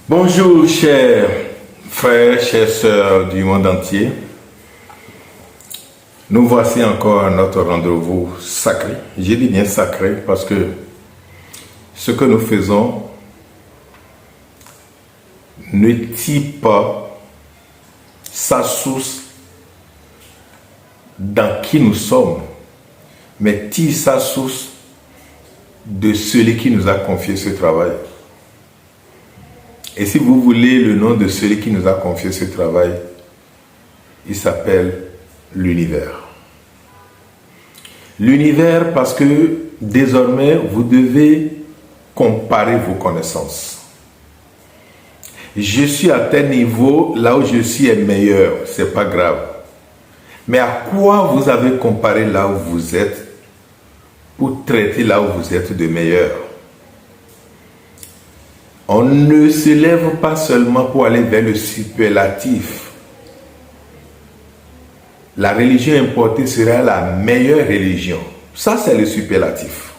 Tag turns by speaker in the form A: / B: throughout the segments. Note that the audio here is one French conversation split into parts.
A: Bonjour chers frères, chères sœurs du monde entier. Nous voici encore à notre rendez-vous sacré. J'ai dit bien sacré parce que ce que nous faisons ne tire pas sa source dans qui nous sommes, mais tire sa source de celui qui nous a confié ce travail. Et si vous voulez le nom de celui qui nous a confié ce travail, il s'appelle l'univers. L'univers parce que désormais, vous devez comparer vos connaissances. Je suis à tel niveau, là où je suis est meilleur, c'est pas grave. Mais à quoi vous avez comparé là où vous êtes pour traiter là où vous êtes de meilleur? On ne se lève pas seulement pour aller vers le superlatif. La religion importée sera la meilleure religion. Ça, c'est le superlatif.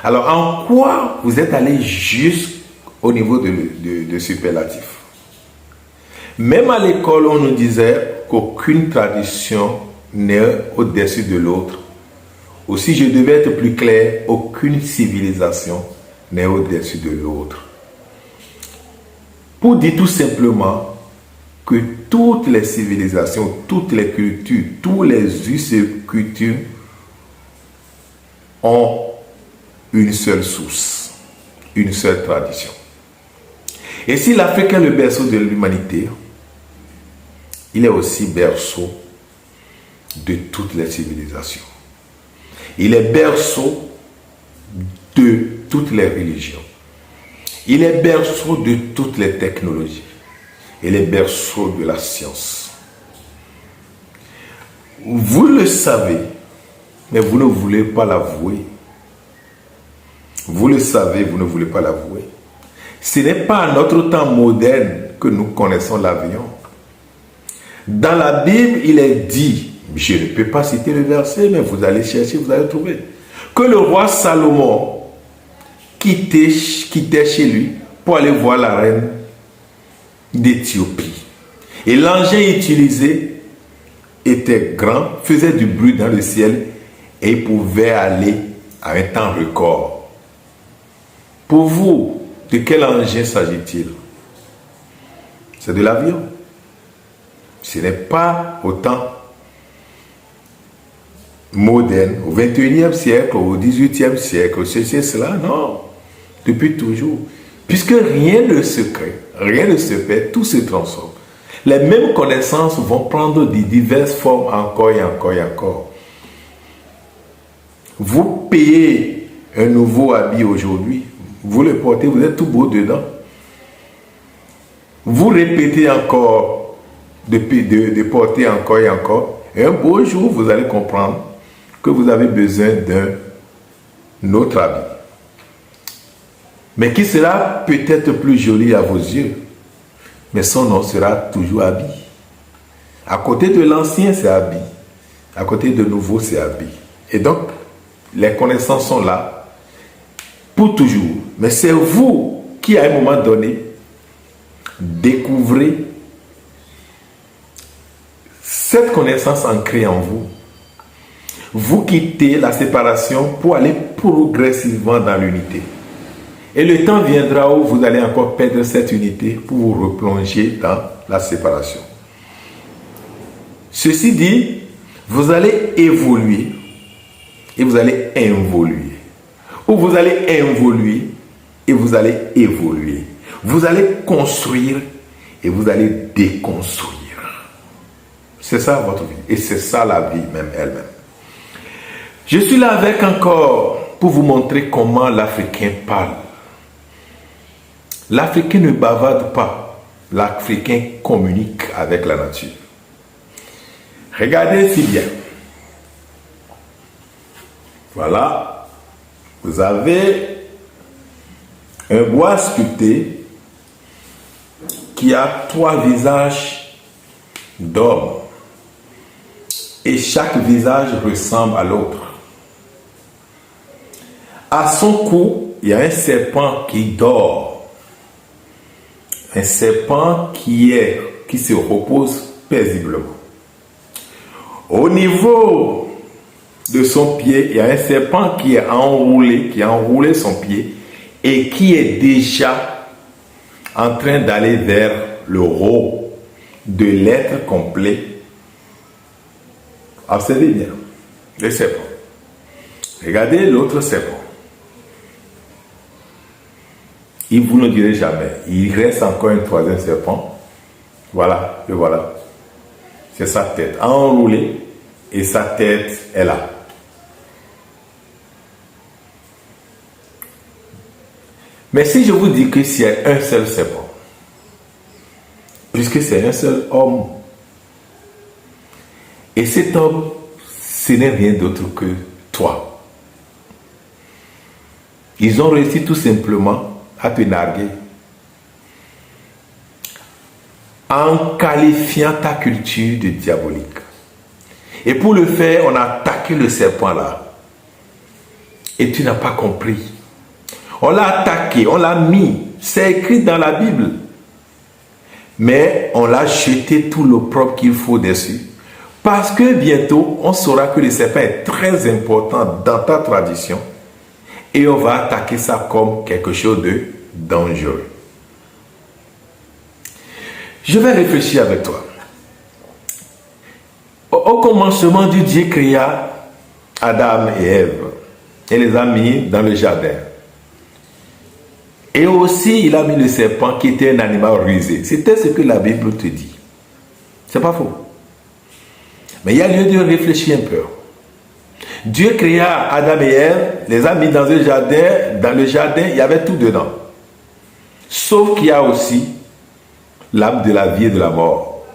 A: Alors, en quoi vous êtes allé jusqu'au niveau de superlatif? Même à l'école, on nous disait qu'aucune tradition n'est au-dessus de l'autre. Aussi, je devais être plus clair, aucune civilisation n'est au-dessus de l'autre. Pour dire tout simplement que toutes les civilisations, toutes les cultures, tous les us et coutumes ont une seule source, une seule tradition. Et si l'Afrique est le berceau de l'humanité, il est aussi berceau de toutes les civilisations. Il est berceau de toutes les religions. Il est berceau de toutes les technologies. Il est berceau de la science. Vous le savez, mais vous ne voulez pas l'avouer. Vous le savez, vous ne voulez pas l'avouer. Ce n'est pas à notre temps moderne que nous connaissons l'avion. Dans la Bible, il est dit, je ne peux pas citer le verset, mais vous allez chercher, vous allez trouver, que le roi Salomon quittait chez lui pour aller voir la reine d'Éthiopie. Et l'engin utilisé était grand, faisait du bruit dans le ciel et il pouvait aller à un temps record. Pour vous, de quel engin s'agit-il? C'est de l'avion. Ce n'est pas au temps moderne, au 21e siècle, au 18e siècle, c'est cela, non. Depuis toujours. Puisque rien ne se crée, rien ne se fait, tout se transforme. Les mêmes connaissances vont prendre de diverses formes encore et encore et encore. Vous payez un nouveau habit aujourd'hui, vous le portez, vous êtes tout beau dedans. Vous répétez encore de porter encore et encore, et un beau jour, vous allez comprendre que vous avez besoin d'un autre habit. Mais qui sera peut-être plus joli à vos yeux, mais son nom sera toujours habit. À côté de l'ancien, c'est habit. À côté de nouveau, c'est habit. Et donc, les connaissances sont là pour toujours. Mais c'est vous qui, à un moment donné, découvrez cette connaissance ancrée en vous. Vous quittez la séparation pour aller progressivement dans l'unité. Et le temps viendra où vous allez encore perdre cette unité pour vous replonger dans la séparation. Ceci dit, vous allez évoluer et vous allez involuer. Ou vous allez involuer et vous allez évoluer. Vous allez construire et vous allez déconstruire. C'est ça votre vie. Et c'est ça la vie même elle-même. Je suis là avec encore pour vous montrer comment l'Africain parle. L'Africain ne bavarde pas. L'Africain communique avec la nature. Regardez si bien. Voilà. Vous avez un bois sculpté qui a 3 visages d'homme. Et chaque visage ressemble à l'autre. À son cou, il y a un serpent qui dort. un serpent qui se repose paisiblement. Au niveau de son pied, il y a un serpent qui a enroulé son pied et qui est déjà en train d'aller vers le haut de l'être complet. Observez bien le serpent. Regardez l'autre serpent. Il vous ne direz jamais. Il reste encore un troisième serpent. Voilà, le voilà. C'est sa tête enroulée et sa tête est là. Mais si je vous dis que c'est un seul serpent, puisque c'est un seul homme, et cet homme, ce n'est rien d'autre que toi. Ils ont réussi tout simplement à te narguer en qualifiant ta culture de diabolique. Et pour le faire, on a attaqué le serpent là. Et tu n'as pas compris. On l'a attaqué, on l'a mis. C'est écrit dans la Bible. Mais on l'a jeté tout l'opprobre qu'il faut dessus. Parce que bientôt, on saura que le serpent est très important dans ta tradition. Et on va attaquer ça comme quelque chose de dangereux. Je vais réfléchir avec toi. Au commencement, Dieu créa Adam et Ève et les a mis dans le jardin. Et aussi, il a mis le serpent qui était un animal rusé. C'était ce que la Bible te dit. C'est pas faux. Mais il y a lieu de réfléchir un peu. Dieu créa Adam et Ève, les a mis dans un jardin. Dans le jardin, il y avait tout dedans. Sauf qu'il y a aussi l'arbre de la vie et de la mort,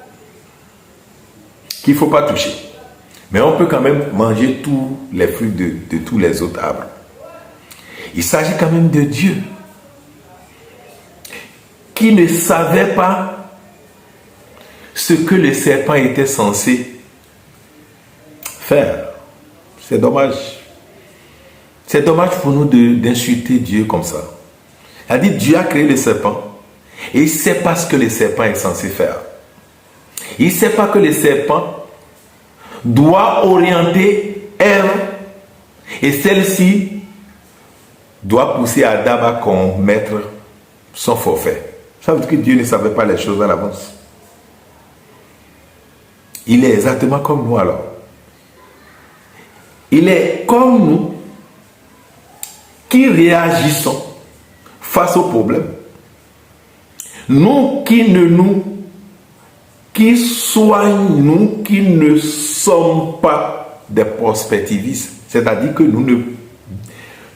A: qu'il ne faut pas toucher. Mais on peut quand même manger tous les fruits de tous les autres arbres. Il s'agit quand même de Dieu, qui ne savait pas ce que le serpent était censé faire. C'est dommage. C'est dommage pour nous d'insulter Dieu comme ça. Il a dit Dieu a créé le serpent et il ne sait pas ce que le serpent est censé faire. Il ne sait pas que le serpent doit orienter Ève et celle-ci doit pousser Adam à commettre son forfait. Ça veut dire que Dieu ne savait pas les choses à l'avance. Il est exactement comme nous alors. Il est comme nous qui réagissons face au problème. Nous qui soignons, nous qui ne sommes pas des prospectivistes. C'est-à-dire que nous ne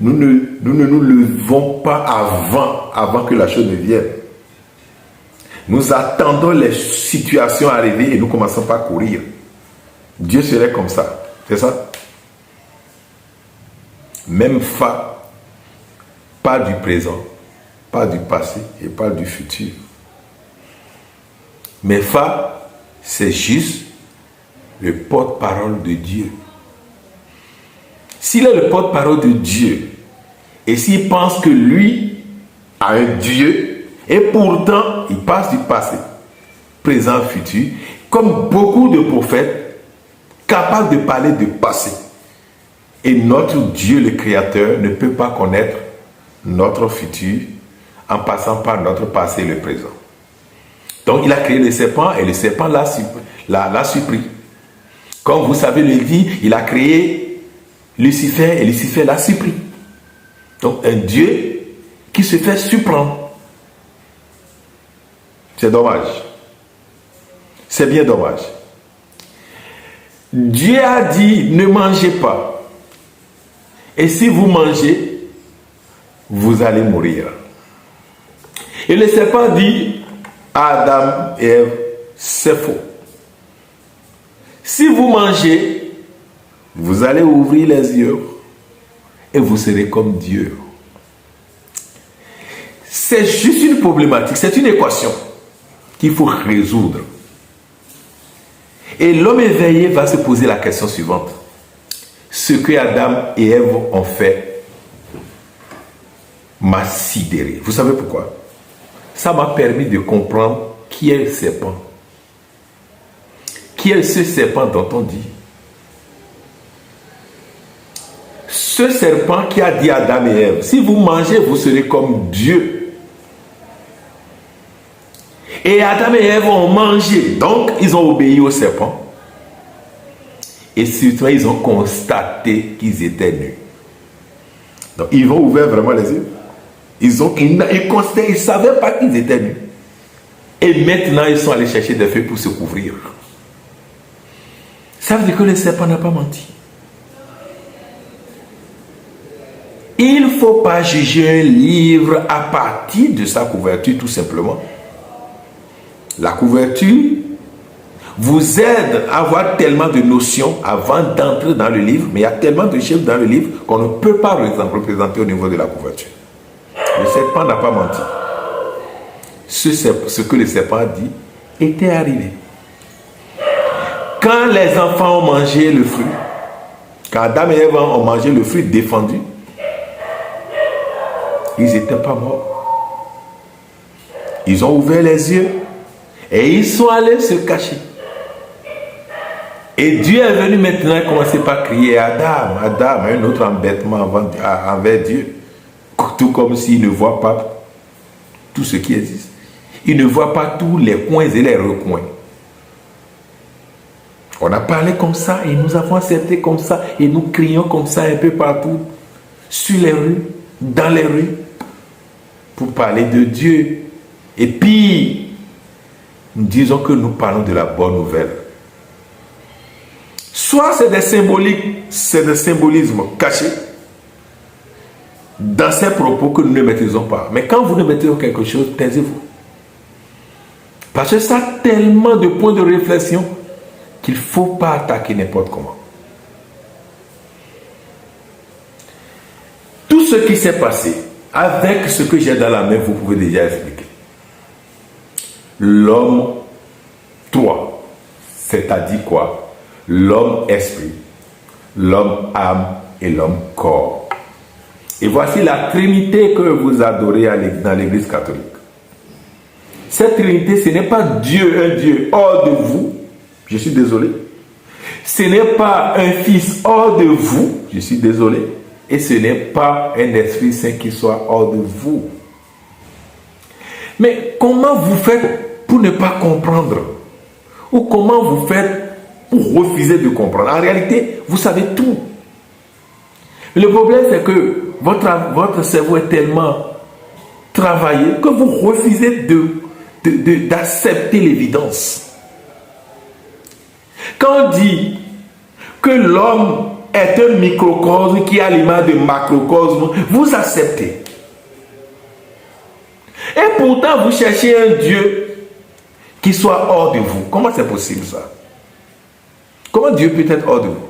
A: nous levons pas avant que la chose ne vienne. Nous attendons les situations arriver et nous commençons par courir. Dieu serait comme ça. C'est ça? Même Fa, pas du présent, pas du passé et pas du futur. Mais Fa, c'est juste le porte-parole de Dieu. S'il est le porte-parole de Dieu et s'il pense que lui a un Dieu et pourtant il passe du passé, présent, futur, comme beaucoup de prophètes capables de parler du passé. Et notre Dieu, le Créateur, ne peut pas connaître notre futur en passant par notre passé et le présent. Donc, il a créé le serpent et le serpent l'a surpris. Comme vous savez le dit, il a créé Lucifer et Lucifer l'a surpris. Donc, un Dieu qui se fait surprendre. C'est dommage. C'est bien dommage. Dieu a dit, ne mangez pas. Et si vous mangez, vous allez mourir. Et le serpent dit à Adam et Ève, c'est faux. Si vous mangez, vous allez ouvrir les yeux et vous serez comme Dieu. C'est juste une problématique, c'est une équation qu'il faut résoudre. Et l'homme éveillé va se poser la question suivante. Ce que Adam et Ève ont fait m'a sidéré. Vous savez pourquoi? ça m'a permis de comprendre qui est le serpent. Qui est ce serpent dont on dit? Ce serpent qui a dit à Adam et Ève, si vous mangez, vous serez comme Dieu. Et Adam et Ève ont mangé, donc ils ont obéi au serpent. Et surtout, ils ont constaté qu'ils étaient nus. Donc, ils ont ouvert vraiment les yeux. Ils ne savaient pas qu'ils étaient nus. Et maintenant, ils sont allés chercher des feuilles pour se couvrir. Ça veut dire que le serpent n'a pas menti. Il ne faut pas juger un livre à partir de sa couverture, tout simplement. La couverture vous aide à avoir tellement de notions avant d'entrer dans le livre, mais il y a tellement de chiffres dans le livre qu'on ne peut pas représenter au niveau de la couverture. Le serpent n'a pas menti. Ce que le serpent a dit était arrivé. Quand les enfants ont mangé le fruit, quand Adam et Ève ont mangé le fruit défendu, ils n'étaient pas morts. Ils ont ouvert les yeux et ils sont allés se cacher. Et Dieu est venu maintenant commencer par crier Adam, Adam, un autre embêtement envers Dieu. Tout comme s'il ne voit pas tout ce qui existe. Il ne voit pas tous les coins et les recoins. On a parlé comme ça et nous avons accepté comme ça et nous crions comme ça un peu partout, sur les rues, dans les rues, pour parler de Dieu. Et puis, nous disons que nous parlons de la bonne nouvelle. Soit c'est des symboliques, c'est des symbolismes cachés dans ces propos que nous ne maîtrisons pas. Mais quand vous ne maîtrisez quelque chose, taisez-vous. Parce que ça a tellement de points de réflexion qu'il ne faut pas attaquer n'importe comment. Tout ce qui s'est passé, avec ce que j'ai dans la main, vous pouvez déjà expliquer. L'homme 3, c'est-à-dire quoi? L'homme esprit, l'homme âme et l'homme corps. Et voici la Trinité que vous adorez dans l'Église catholique. Cette Trinité, ce n'est pas Dieu, un Dieu hors de vous, je suis désolé. Ce n'est pas un Fils hors de vous, je suis désolé. Et ce n'est pas un Esprit Saint qui soit hors de vous. Mais comment vous faites pour ne pas comprendre? Ou comment vous faites pour refuser de comprendre? En réalité, vous savez tout. Le problème, c'est que votre cerveau est tellement travaillé que vous refusez d'accepter l'évidence. Quand on dit que l'homme est un microcosme qui a l'image de macrocosme, vous acceptez. Et pourtant, vous cherchez un Dieu qui soit hors de vous. Comment c'est possible ça? Comment Dieu peut être hors de vous?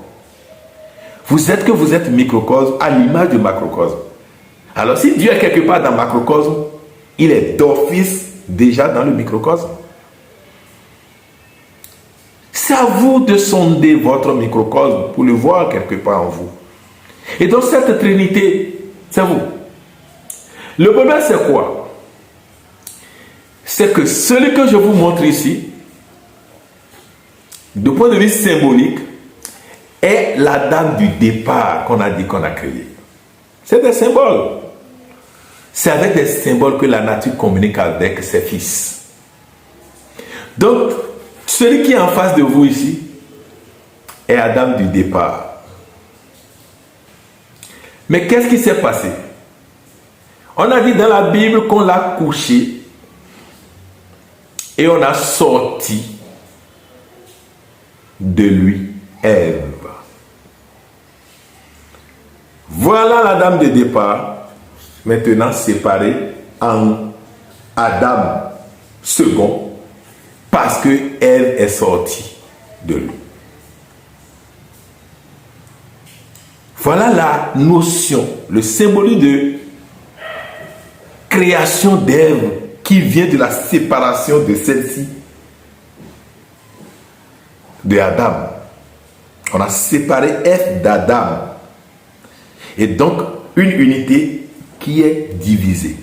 A: Vous êtes microcosme à l'image de macrocosme. Alors si Dieu est quelque part dans le macrocosme, il est d'office déjà dans le microcosme. C'est à vous de sonder votre microcosme pour le voir quelque part en vous. Et dans cette Trinité, c'est vous. Le problème, c'est quoi? C'est que celui que je vous montre ici, du point de vue symbolique, est la dame du départ qu'on a dit qu'on a créée. C'est des symboles. C'est avec des symboles que la nature communique avec ses fils. Donc, celui qui est en face de vous ici est Adam du départ. Mais qu'est-ce qui s'est passé? On a dit dans la Bible qu'on l'a couché et on a sorti de lui Ève. Voilà la dame de départ, maintenant séparée en Adam second, parce que Ève est sortie de lui. Voilà la notion, le symbole de création d'Ève qui vient de la séparation de celle-ci de Adam. On a séparé Ève d'Adam. Et donc, une unité qui est divisée.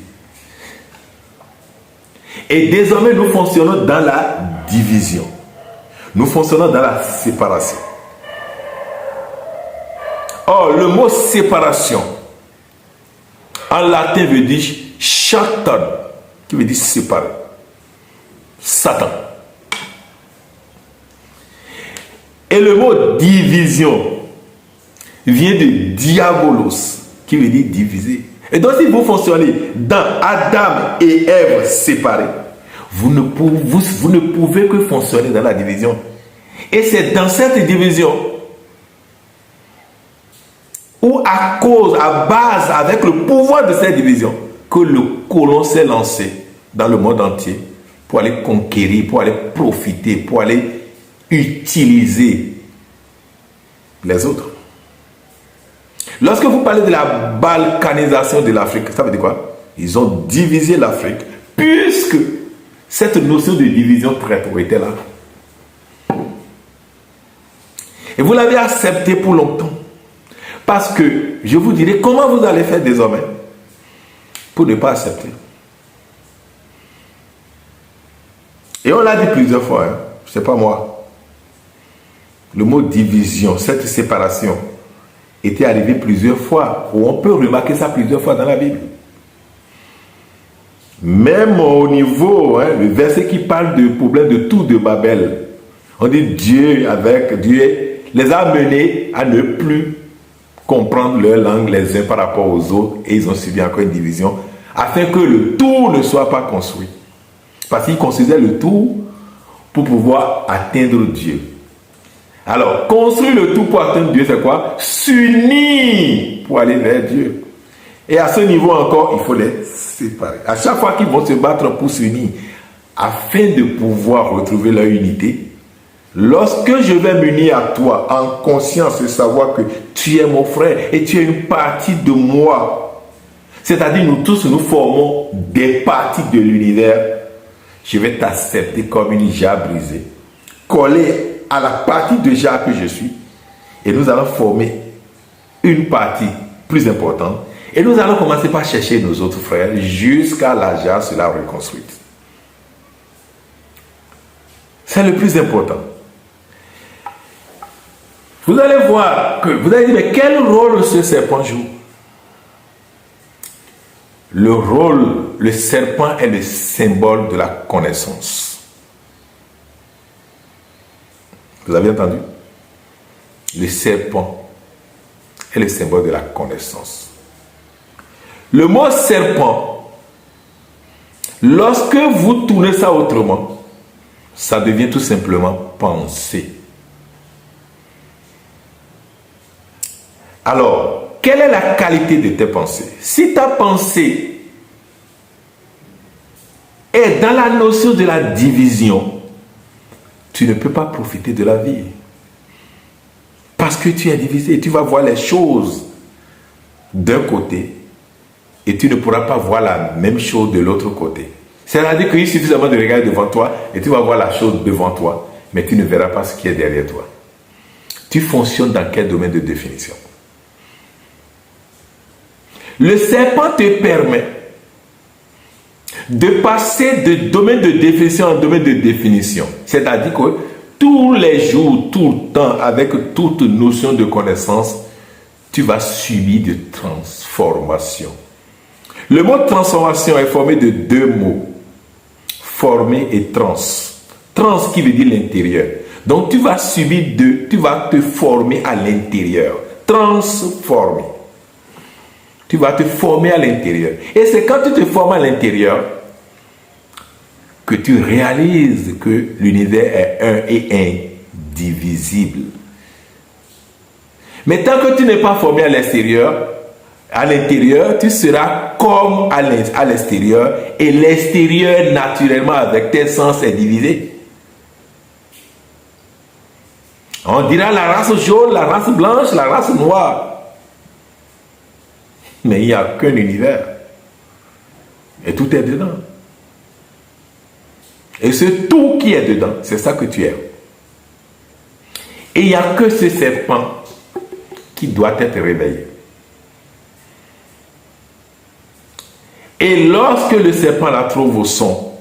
A: Et désormais, nous fonctionnons dans la division. Nous fonctionnons dans la séparation. Or, le mot séparation, en latin, veut dire Satan, qui veut dire séparer. Satan. Et le mot division vient de diabolos, qui veut dire diviser. Et donc, si vous fonctionnez dans Adam et Ève séparés, vous ne pouvez que fonctionner dans la division. Et c'est dans cette division où, à base, avec le pouvoir de cette division, que le colon s'est lancé dans le monde entier pour aller conquérir, pour aller profiter, pour aller utiliser les autres. Lorsque vous parlez de la balkanisation de l'Afrique, ça veut dire quoi? Ils ont divisé l'Afrique, puisque cette notion de division traître était là. Et vous l'avez accepté pour longtemps. Parce que, je vous dirai comment vous allez faire désormais pour ne pas accepter. Et on l'a dit plusieurs fois, hein? C'est pas moi. Le mot division, cette séparation, était arrivé plusieurs fois, où on peut remarquer ça plusieurs fois dans la Bible. Même au niveau, le verset qui parle du problème de tour de Babel, on dit Dieu les a menés à ne plus comprendre leur langue les uns par rapport aux autres, et ils ont subi encore une division, afin que le tour ne soit pas construit. Parce qu'ils construisaient le tour pour pouvoir atteindre Dieu. Alors, construire le tout pour atteindre Dieu, c'est quoi? S'unir pour aller vers Dieu. Et à ce niveau encore, il faut les séparer. À chaque fois qu'ils vont se battre pour s'unir, afin de pouvoir retrouver leur unité, lorsque je vais m'unir à toi en conscience et savoir que tu es mon frère et tu es une partie de moi, c'est-à-dire nous tous, nous formons des parties de l'univers, je vais t'accepter comme une jarre brisée, collée à la partie de jarre que je suis, et nous allons former une partie plus importante, et nous allons commencer par chercher nos autres frères jusqu'à la jarre sera reconstruite. C'est le plus important. Vous allez voir que vous allez dire, mais quel rôle ce serpent joue? Le serpent est le symbole de la connaissance. Vous avez entendu? Le serpent est le symbole de la connaissance. Le mot serpent, lorsque vous tournez ça autrement, ça devient tout simplement pensée. Alors, quelle est la qualité de tes pensées? Si ta pensée est dans la notion de la division, tu ne peux pas profiter de la vie. Parce que tu es divisé, tu vas voir les choses d'un côté et tu ne pourras pas voir la même chose de l'autre côté. C'est-à-dire qu'il suffit suffisamment de regarder devant toi et tu vas voir la chose devant toi, mais tu ne verras pas ce qui est derrière toi. Tu fonctionnes dans quel domaine de définition? Le serpent te permet de passer de domaine de définition en domaine de définition. C'est-à-dire que tous les jours, tout le temps, avec toute notion de connaissance, tu vas subir de transformation. Le mot transformation est formé de deux mots. Former et trans. Trans qui veut dire l'intérieur. Donc tu vas subir tu vas te former à l'intérieur. Transformer. Tu vas te former à l'intérieur. Et c'est quand tu te formes à l'intérieur que tu réalises que l'univers est un et indivisible. Mais tant que tu n'es pas formé à l'intérieur, tu seras comme à l'extérieur, et l'extérieur, naturellement, avec tes sens, est divisé. On dira la race jaune, la race blanche, la race noire. Mais il n'y a qu'un univers. Et tout est dedans. Et ce tout qui est dedans, c'est ça que tu es. Et il n'y a que ce serpent qui doit être réveillé. Et lorsque le serpent la trouve au son,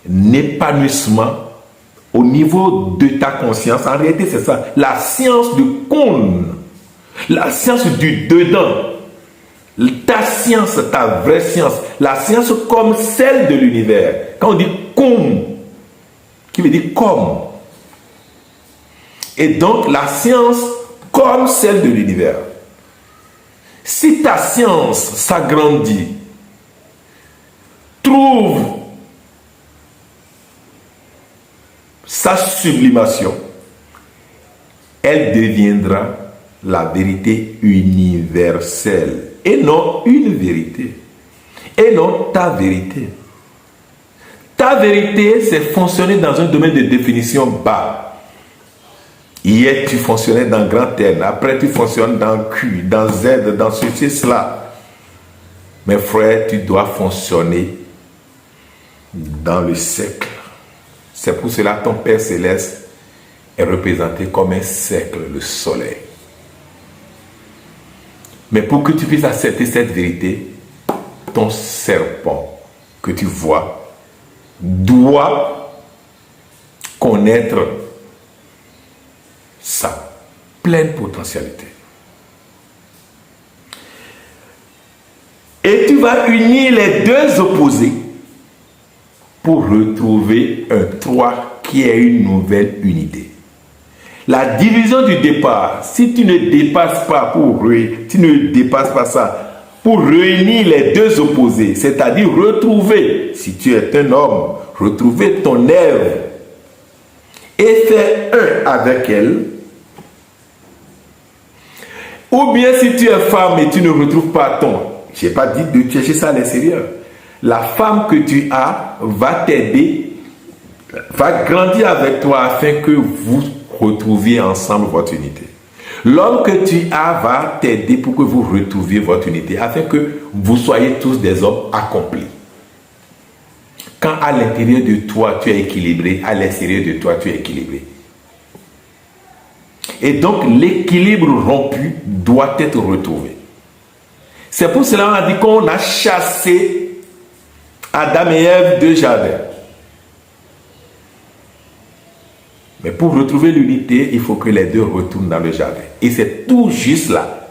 A: épanouissement au niveau de ta conscience. En réalité, c'est ça. La science du cône, la science du dedans, ta science, ta vraie science, la science comme celle de l'univers. Quand on dit comme, qui veut dire comme. Et donc, la science comme celle de l'univers. Si ta science s'agrandit, trouve sa sublimation, elle deviendra la vérité universelle et non une vérité, et non ta vérité. Ta vérité, c'est fonctionner dans un domaine de définition bas. Hier, tu fonctionnais dans grand N, après tu fonctionnes dans Q, dans Z, dans ceci, cela. Mes frères, tu dois fonctionner dans le cercle. C'est pour cela que ton Père Céleste est représenté comme un cercle, le soleil. Mais pour que tu puisses accepter cette vérité, ton serpent que tu vois doit connaître sa pleine potentialité. Et tu vas unir les deux opposés pour retrouver un 3 qui est une nouvelle unité. La division du départ, si tu ne dépasses pas tu ne dépasses pas ça pour réunir les deux opposés, c'est-à-dire retrouver, si tu es un homme, retrouver ton Ève et faire un avec elle. Ou bien si tu es femme et tu ne retrouves pas ton, je n'ai pas dit de chercher ça à l'extérieur. La femme que tu as va t'aider, va grandir avec toi afin que vous retrouviez ensemble votre unité. L'homme que tu as va t'aider pour que vous retrouviez votre unité afin que vous soyez tous des hommes accomplis. Quand à l'intérieur de toi tu es équilibré, à l'extérieur de toi tu es équilibré. Et donc l'équilibre rompu doit être retrouvé. C'est pour cela qu'on a dit qu'on a chassé Adam et Ève du jardin. Mais pour retrouver l'unité, il faut que les deux retournent dans le jardin. Et c'est tout juste là.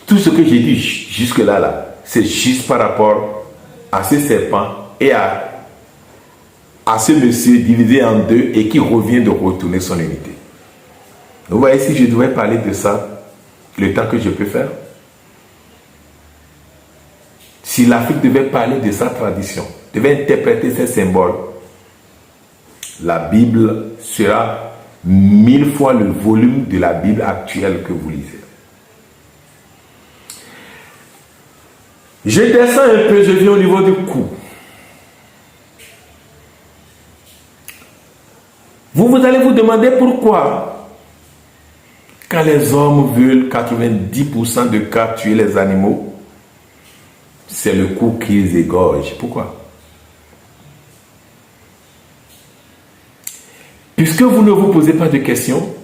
A: Tout ce que j'ai dit jusque-là, c'est juste par rapport à ce serpent et à ce monsieur divisé en deux et qui revient de retourner son unité. Vous voyez, si je devais parler de ça, le temps que je peux faire, si l'Afrique devait parler de sa tradition, devait interpréter ses symboles, la Bible sera 1000 fois le volume de la Bible actuelle que vous lisez. Je descends un peu, je viens au niveau du cou. Vous allez vous demander pourquoi, quand les hommes veulent 90% de cas tuer les animaux, c'est le cou qu'ils égorgent. Pourquoi? Puisque vous ne vous posez pas de questions,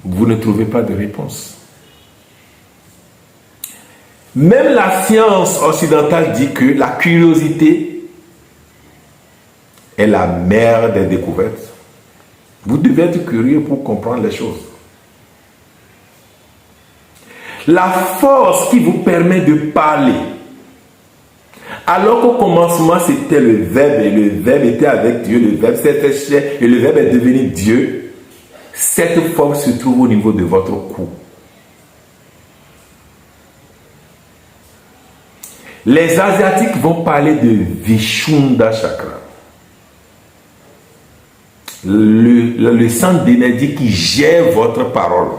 A: vous ne trouvez pas de réponse. Même la science occidentale dit que la curiosité est la mère des découvertes. Vous devez être curieux pour comprendre les choses. La force qui vous permet de parler, alors qu'au commencement c'était le Verbe et le Verbe était avec Dieu, le Verbe s'est fait chair et le Verbe est devenu Dieu, cette force se trouve au niveau de votre cou. Les Asiatiques vont parler de Vishuddha Chakra. Le centre d'énergie qui gère votre parole.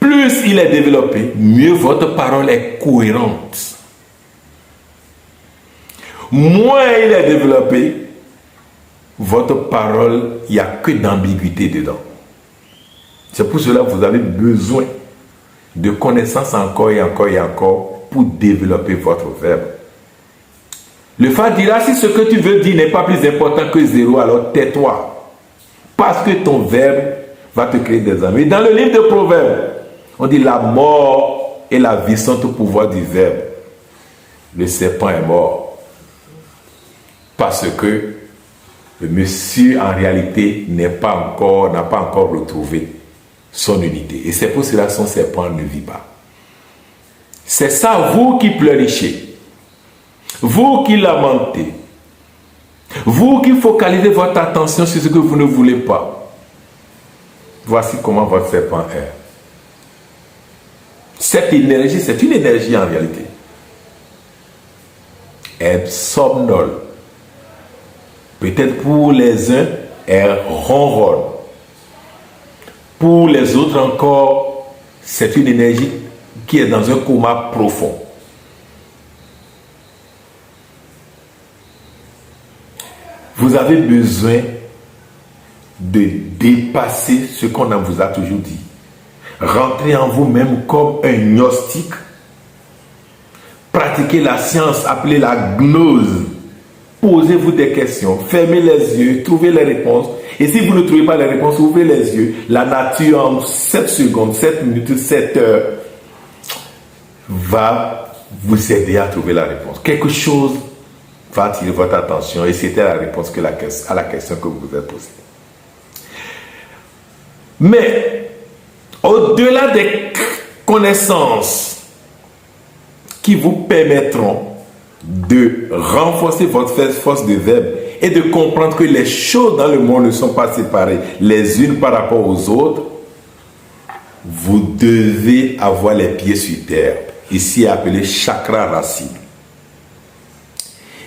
A: Plus il est développé, mieux votre parole est cohérente. Moins il est développé, votre parole, il n'y a que d'ambiguïté dedans. C'est pour cela que vous avez besoin de connaissances encore et encore et encore pour développer votre verbe. Le Phare dira, si ce que tu veux dire n'est pas plus important que zéro, alors tais-toi. Parce que ton verbe va te créer des amis. Dans le livre de Proverbes, on dit la mort et la vie sont au pouvoir du verbe. Le serpent est mort. Parce que le monsieur, en réalité, n'a pas encore retrouvé son unité. Et c'est pour cela que son serpent ne vit pas. C'est ça, vous qui pleurichez, vous qui lamentez, vous qui focalisez votre attention sur ce que vous ne voulez pas. Voici comment votre serpent est. Cette énergie, c'est une énergie en réalité. Elle somnole. Peut-être pour les uns, elle ronronne. Pour les autres encore, c'est une énergie qui est dans un coma profond. Vous avez besoin de dépasser ce qu'on vous a toujours dit. Rentrez en vous-même comme un gnostique. Pratiquez la science appelée la gnose. Posez-vous des questions, fermez les yeux, trouvez les réponses. Et si vous ne trouvez pas les réponses, ouvrez les yeux. La nature en 7 secondes, 7 minutes, 7 heures va vous aider à trouver la réponse. Quelque chose va attirer votre attention et c'était la réponse à la question que vous vous êtes posée. Mais au-delà des connaissances qui vous permettront de renforcer votre force de verbe et de comprendre que les choses dans le monde ne sont pas séparées les unes par rapport aux autres, vous devez avoir les pieds sur terre, ici appelé chakra racine.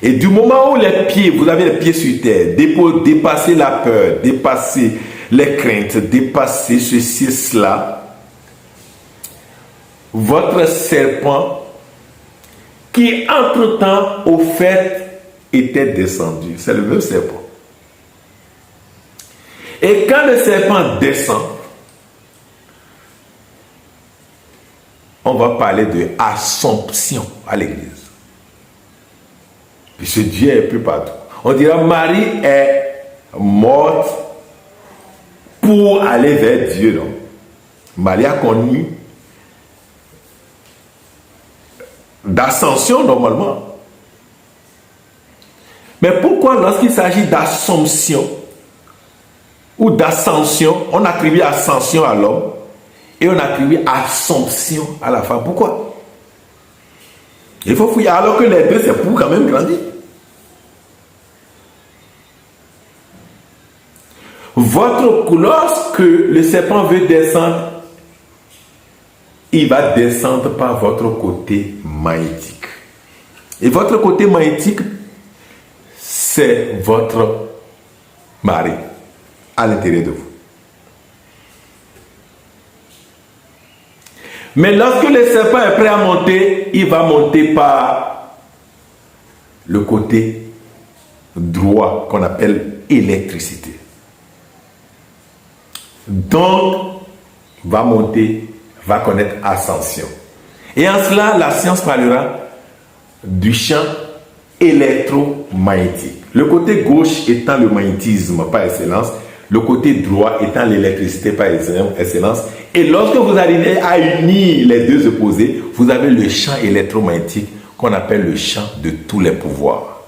A: Et du moment où vous avez les pieds sur terre, dépasser la peur, dépasser les craintes, dépasser ceci et cela, votre serpent qui entre-temps, au fait, était descendu. C'est le même serpent. Et quand le serpent descend, on va parler de Assomption à l'église. Puisque Dieu est plus partout. On dira Marie est morte pour aller vers Dieu. Non? Marie a connu d'ascension normalement. Mais pourquoi lorsqu'il s'agit d'assomption ou d'ascension, on attribue ascension à l'homme et on attribue assomption à la femme? Pourquoi? Il faut fouiller alors que les deux c'est pour quand même grandir. Lorsque le serpent veut descendre, il va descendre par votre côté magnétique. Et votre côté magnétique, c'est votre mari à l'intérieur de vous. Mais lorsque le serpent est prêt à monter, il va monter par le côté droit qu'on appelle électricité. Donc, va monter, va connaître ascension. Et en cela, la science parlera du champ électromagnétique. Le côté gauche étant le magnétisme par excellence, le côté droit étant l'électricité par excellence. Et lorsque vous arrivez à unir les deux opposés, vous avez le champ électromagnétique qu'on appelle le champ de tous les pouvoirs.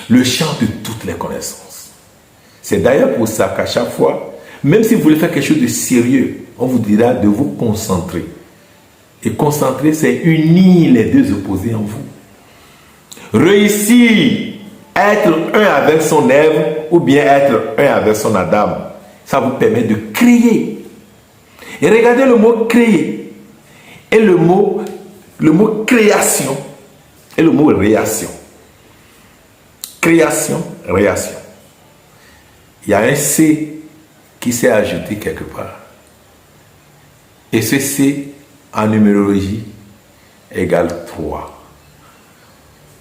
A: Le champ de toutes les connaissances. C'est d'ailleurs pour ça qu'à chaque fois, même si vous voulez faire quelque chose de sérieux, on vous dira de vous concentrer. Et concentrer, c'est unir les deux opposés en vous. Réussir à être un avec son Ève ou bien être un avec son Adam, ça vous permet de créer. Et regardez le mot créer et le mot création et le mot réaction. Création, réaction. Il y a un C qui s'est ajouté quelque part. Et ce C en numérologie égale 3.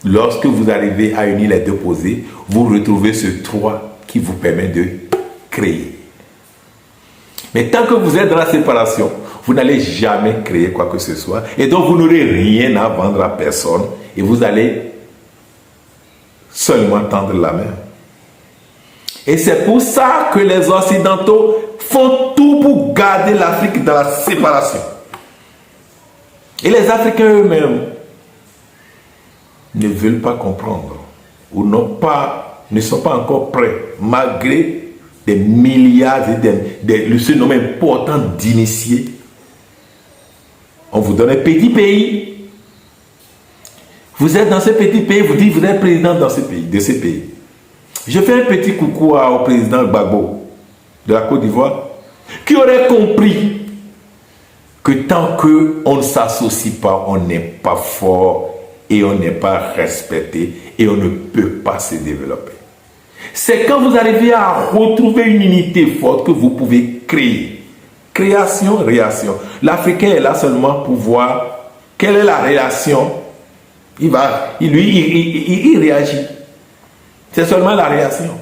A: Lorsque vous arrivez à unir les deux posés, vous retrouvez ce 3 qui vous permet de créer. Mais tant que vous êtes dans la séparation, vous n'allez jamais créer quoi que ce soit. Et donc vous n'aurez rien à vendre à personne. Et vous allez seulement tendre la main. Et c'est pour ça que les Occidentaux font tout pour garder l'Afrique dans la séparation. Et les Africains eux-mêmes ne veulent pas comprendre ou ne sont pas encore prêts, malgré des milliards et ce nombre important d'initiés. On vous donne un petit pays. Vous êtes dans ce petit pays, vous dites que vous êtes président dans ce pays, de ce pays. Je fais un petit coucou au président Gbagbo de la Côte d'Ivoire, qui aurait compris que tant qu'on ne s'associe pas, on n'est pas fort et on n'est pas respecté et on ne peut pas se développer. C'est quand vous arrivez à retrouver une unité forte que vous pouvez créer. Création, réaction. L'Africain est là seulement pour voir quelle est la relation. Il réagit. C'est seulement la réaction.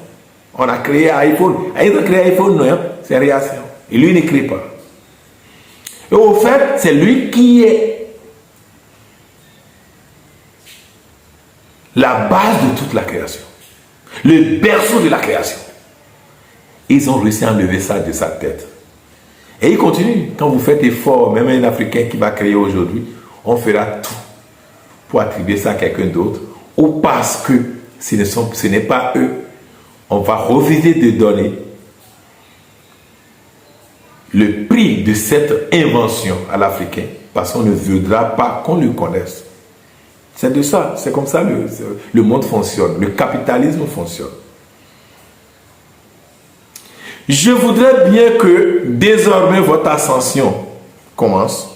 A: On a créé iPhone. Ils ont créé iPhone, non, c'est réaction. Et lui, il ne crée pas. Et au fait, c'est lui qui est la base de toute la création. Le berceau de la création. Ils ont réussi à enlever ça de sa tête. Et il continue. Quand vous faites effort, même un Africain qui va créer aujourd'hui, on fera tout pour attribuer ça à quelqu'un d'autre. Ou parce que ce n'est pas eux. On va refuser de donner le prix de cette invention à l'Africain parce qu'on ne voudra pas qu'on le connaisse. C'est de ça, c'est comme ça le monde fonctionne, le capitalisme fonctionne. Je voudrais bien que désormais votre ascension commence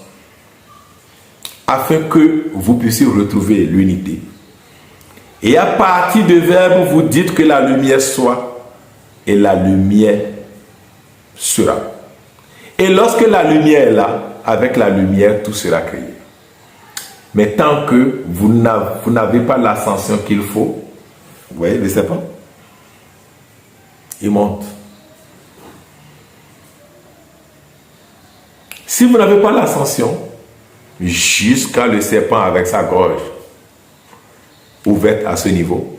A: afin que vous puissiez retrouver l'unité. Et à partir de verbe, vous dites que la lumière soit et la lumière sera. Et lorsque la lumière est là, avec la lumière, tout sera créé. Mais tant que vous n'avez pas l'ascension qu'il faut, vous voyez le serpent, il monte. Si vous n'avez pas l'ascension, jusqu'à le serpent avec sa gorge ouverte à ce niveau,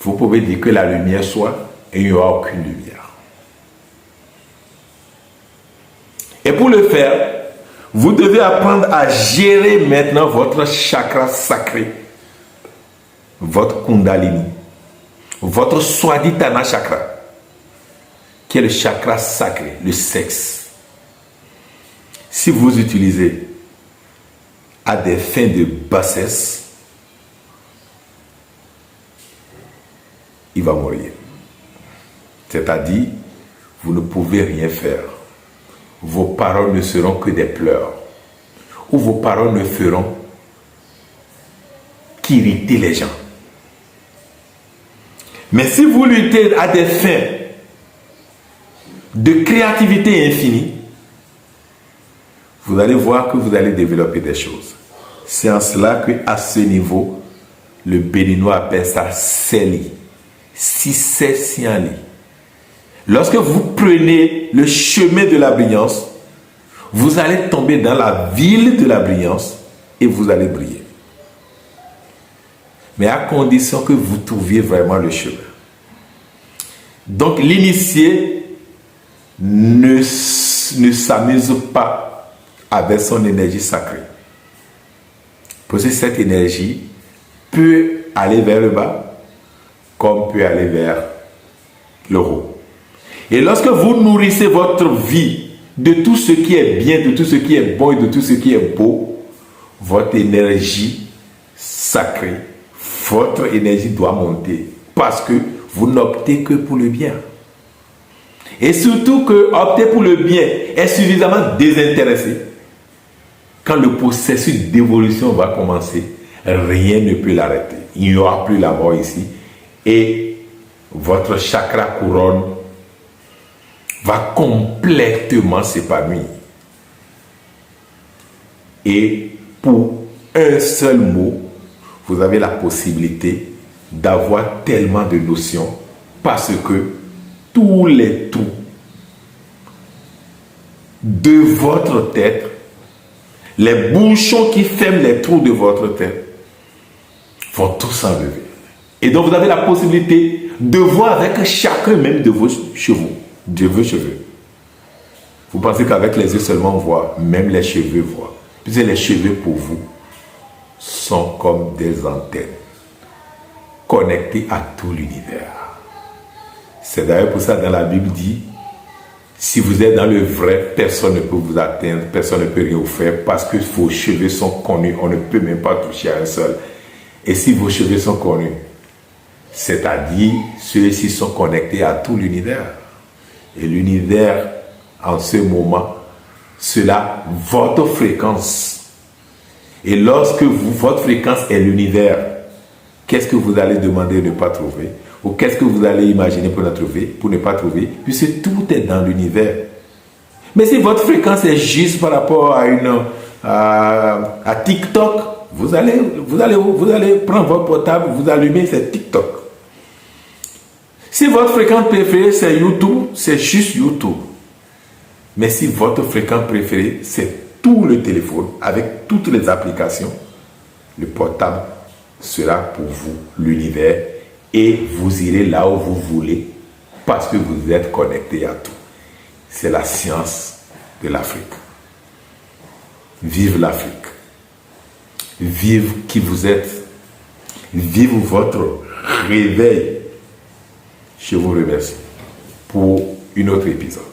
A: vous pouvez dire que la lumière soit et il n'y aura aucune lumière. Et pour le faire, vous devez apprendre à gérer maintenant votre chakra sacré, votre kundalini, votre swadhisthana chakra, qui est le chakra sacré, le sexe. Si vous utilisez à des fins de bassesse, il va mourir. C'est-à-dire, vous ne pouvez rien faire. Vos paroles ne seront que des pleurs. Ou vos paroles ne feront qu'irriter les gens. Mais si vous luttez à des fins de créativité infinie, vous allez voir que vous allez développer des choses. C'est en cela qu'à ce niveau, le béninois appelle ça Seli. Si c'est Siali. Lorsque vous prenez le chemin de la brillance, vous allez tomber dans la ville de la brillance et vous allez briller. Mais à condition que vous trouviez vraiment le chemin. Donc l'initié ne s'amuse pas avec son énergie sacrée. Parce que cette énergie peut aller vers le bas comme peut aller vers le haut. Et lorsque vous nourrissez votre vie de tout ce qui est bien, de tout ce qui est bon et de tout ce qui est beau, votre énergie sacrée, votre énergie doit monter parce que vous n'optez que pour le bien. Et surtout que opter pour le bien est suffisamment désintéressé. Quand le processus d'évolution va commencer, rien ne peut l'arrêter. Il n'y aura plus la mort ici. Et votre chakra couronne va complètement s'épanouir. Et pour un seul mot, vous avez la possibilité d'avoir tellement de notions parce que tous les trous de votre tête, les bouchons qui ferment les trous de votre tête, vont tous s'enlever. Et donc vous avez la possibilité de voir avec chacun même de vos cheveux. Vous pensez qu'avec les yeux seulement on voit, même les cheveux voient. Puisque les cheveux pour vous sont comme des antennes. connecté à tout l'univers. C'est d'ailleurs pour ça dans la Bible dit, si vous êtes dans le vrai, personne ne peut vous atteindre, personne ne peut rien vous faire parce que vos cheveux sont connus, on ne peut même pas toucher à un seul. Et si vos cheveux sont connus, c'est-à-dire ceux-ci sont connectés à tout l'univers. Et l'univers, en ce moment, cela, votre fréquence. Et lorsque votre fréquence est l'univers, qu'est-ce que vous allez demander de ne pas trouver? Ou qu'est-ce que vous allez imaginer pour ne pas trouver? Puisque tout est dans l'univers. Mais si votre fréquence est juste par rapport à TikTok, vous allez prendre votre portable, vous allumez, c'est TikTok. Si votre fréquence préférée c'est YouTube, c'est juste YouTube. Mais si votre fréquence préférée c'est tout le téléphone avec toutes les applications, le portable sera pour vous l'univers et vous irez là où vous voulez parce que vous êtes connecté à tout. C'est la science de l'Afrique. Vive l'Afrique. Vive qui vous êtes. Vive votre réveil. Je vous remercie pour un autre épisode.